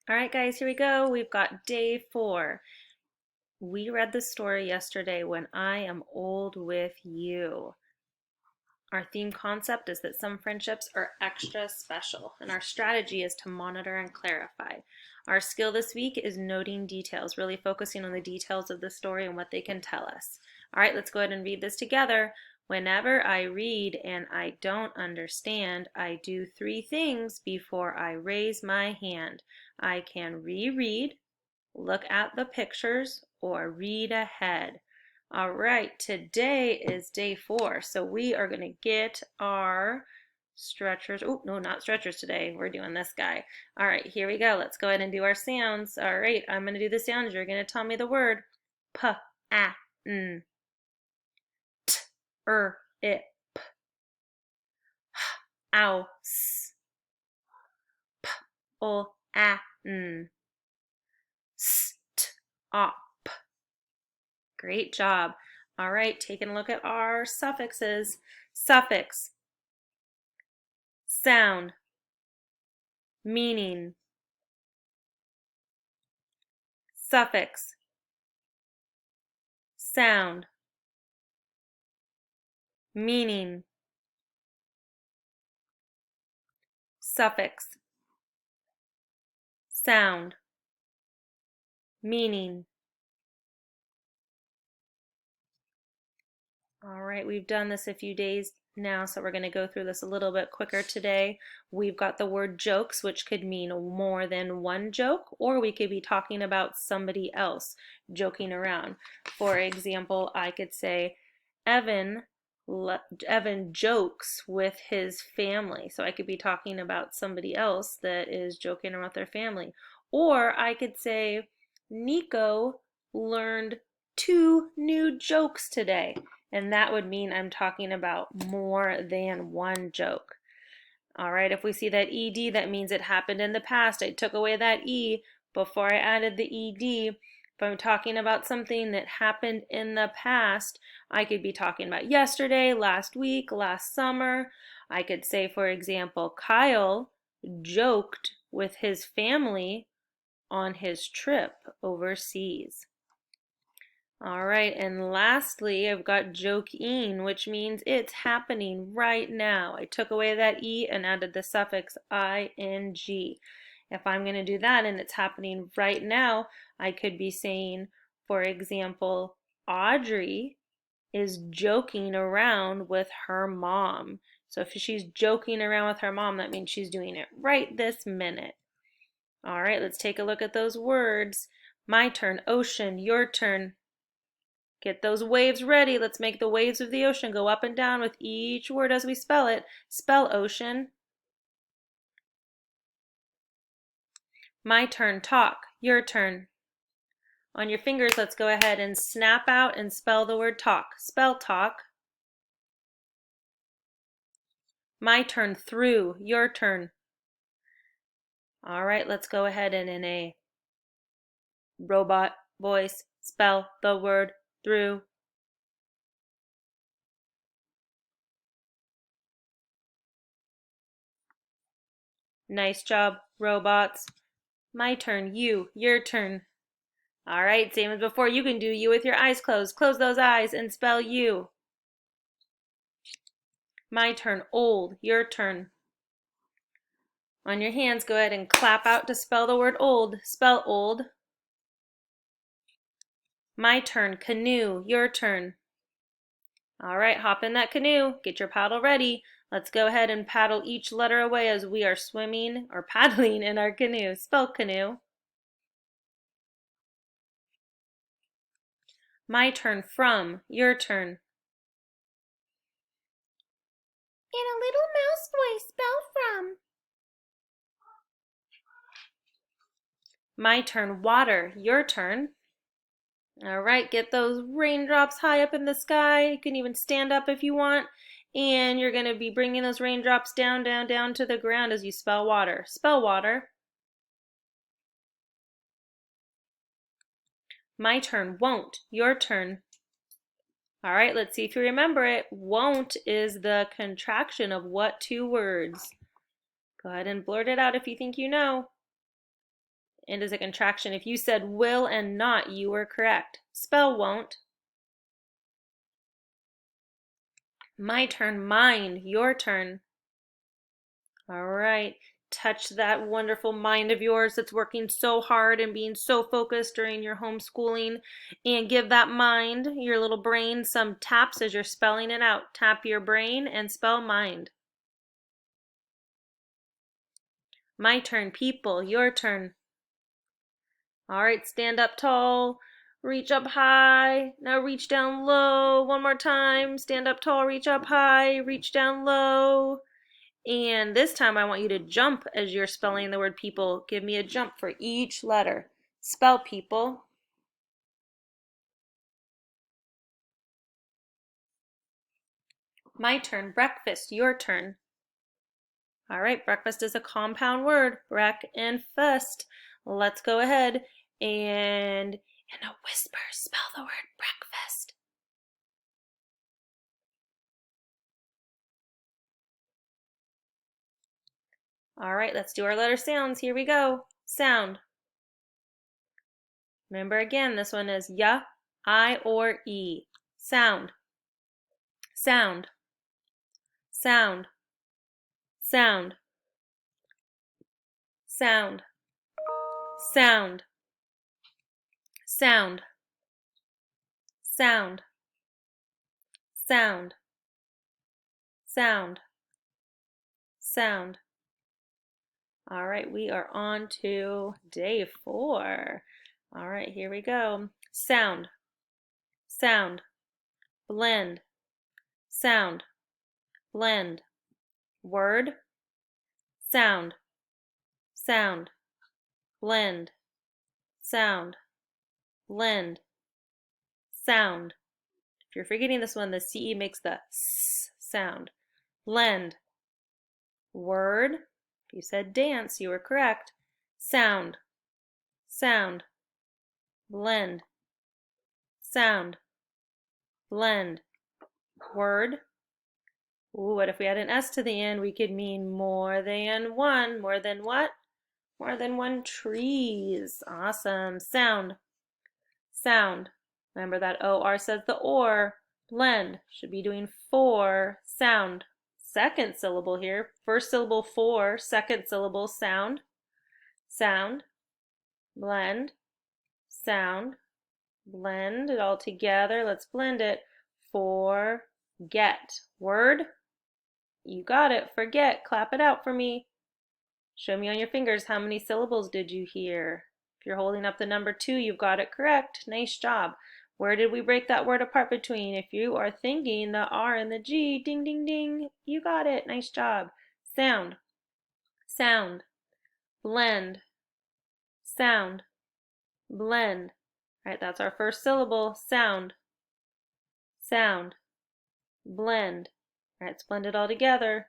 All right, guys, here we go. We've got day 4. We read the story yesterday, When I Am Old with You. Our theme concept is that some friendships are extra special, and our strategy is to monitor and clarify. Our skill this week is noting details, really focusing on the details of the story and what they can tell us. All right, let's go ahead and read this together. Whenever I read and I don't understand, I do 3 things before I raise my hand. I can reread, look at the pictures, or read ahead. All right, today is day 4, so we are going to get our stretchers. Oh, no, not stretchers today. We're doing this guy. All right, here we go. Let's go ahead and do our sounds. All right, I'm going to do the sounds. You're going to tell me the word. P, a, n, t, it, p, ow, s, p, o, a, n, st, op. Great job. All right, taking a look at our suffixes. Suffix, sound, meaning. Suffix, sound, meaning. Suffix, sound, meaning. All right, we've done this a few days now, so we're going to go through this a little bit quicker today. We've got the word jokes, which could mean more than one joke, or we could be talking about somebody else joking around. For example, I could say, Evan jokes with his family. So I could be talking about somebody else that is joking around with their family. Or I could say, Nico learned 2 new jokes today. And that would mean I'm talking about more than one joke. All right, if we see that ED, that means it happened in the past. I took away that E before I added the ED. If I'm talking about something that happened in the past, I could be talking about yesterday, last week, last summer. I could say, for example, Kyle joked with his family on his trip overseas. All right, and lastly, I've got joking, which means it's happening right now. I took away that E and added the suffix ing. If I'm going to do that and it's happening right now, I could be saying, for example, Audrey is joking around with her mom. So if she's joking around with her mom, that means she's doing it right this minute. All right, let's take a look at those words. My turn, ocean, your turn. Get those waves ready. Let's make the waves of the ocean go up and down with each word as we spell it. Spell ocean. My turn, talk. Your turn. On your fingers, let's go ahead and snap out and spell the word talk. Spell talk. My turn, through. Your turn. All right, let's go ahead and in a robot voice, spell the word through. Nice job, robots. My turn, you. Your turn. All right, same as before. You can do you with your eyes closed. Close those eyes and spell you. My turn, old. Your turn. On your hands, go ahead and clap out to spell the word old. Spell old. My turn, canoe. Your turn. All right, hop in that canoe. Get your paddle ready. Let's go ahead and paddle each letter away as we are swimming or paddling in our canoe. Spell canoe. My turn, from. Your turn. In a little mouse voice, spell from. My turn, water. Your turn. All right, get those raindrops high up in the sky. You can even stand up if you want. And you're going to be bringing those raindrops down, down, down to the ground as you spell water. Spell water. My turn, won't. Your turn. All right, let's see if you remember it. Won't is the contraction of what 2 words? Go ahead and blurt it out if you think you know. And as a contraction, if you said will and not, you were correct. Spell won't. My turn, mind, your turn. All right. Touch that wonderful mind of yours that's working so hard and being so focused during your homeschooling, and give that mind, your little brain, some taps as you're spelling it out. Tap your brain and spell mind. My turn, people, your turn. All right, stand up tall, reach up high, now reach down low. One more time, stand up tall, reach up high, reach down low. And this time I want you to jump as you're spelling the word people. Give me a jump for each letter. Spell people. My turn, breakfast, your turn. All right, breakfast is a compound word, breck and fest. Let's go ahead and in a whisper spell the word breakfast. All right, let's do our letter sounds. Here we go. Sound. Remember again, this one is ya, I, or e. Sound. Sound. Sound. Sound. Sound. Sound. Sound. Sound. Sound. Sound. Sound. All right, we are on to day 4. All right, here we go. Sound. Sound. Blend. Sound. Blend. Word. Sound. Sound. Blend. Sound. Blend. Sound. If you're forgetting this one, the CE makes the S sound. Blend. Word. If you said dance, you were correct. Sound. Sound. Blend. Sound. Blend. Word. Ooh, what if we had an S to the end? We could mean more than one. More than what? More than one trees. Awesome. Sound. Sound. Remember that OR says the or. Blend. Should be doing 4. Sound. Second syllable here. First syllable 4. Second syllable sound. Sound. Blend. Sound. Blend it all together. Let's blend it. Forget. Word. You got it. Forget. Clap it out for me. Show me on your fingers how many syllables did you hear. If you're holding up the number 2, you've got it correct. Nice job. Where did we break that word apart between? If you are thinking the R and the G, ding, ding, ding, you got it. Nice job. Sound. Sound. Blend. Sound. Blend. All right, that's our first syllable. Sound. Sound. Blend. All right, let's blend it all together.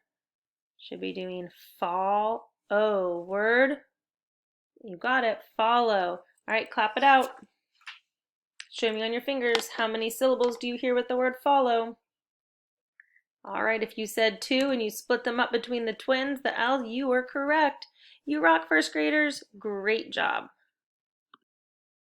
Should be doing fall. Oh, word. You got it. Follow. All right, clap it out. Show me on your fingers how many syllables do you hear with the word follow. All right, if you said 2 and you split them up between the twins, the L's, you were correct. You rock, first graders. Great job.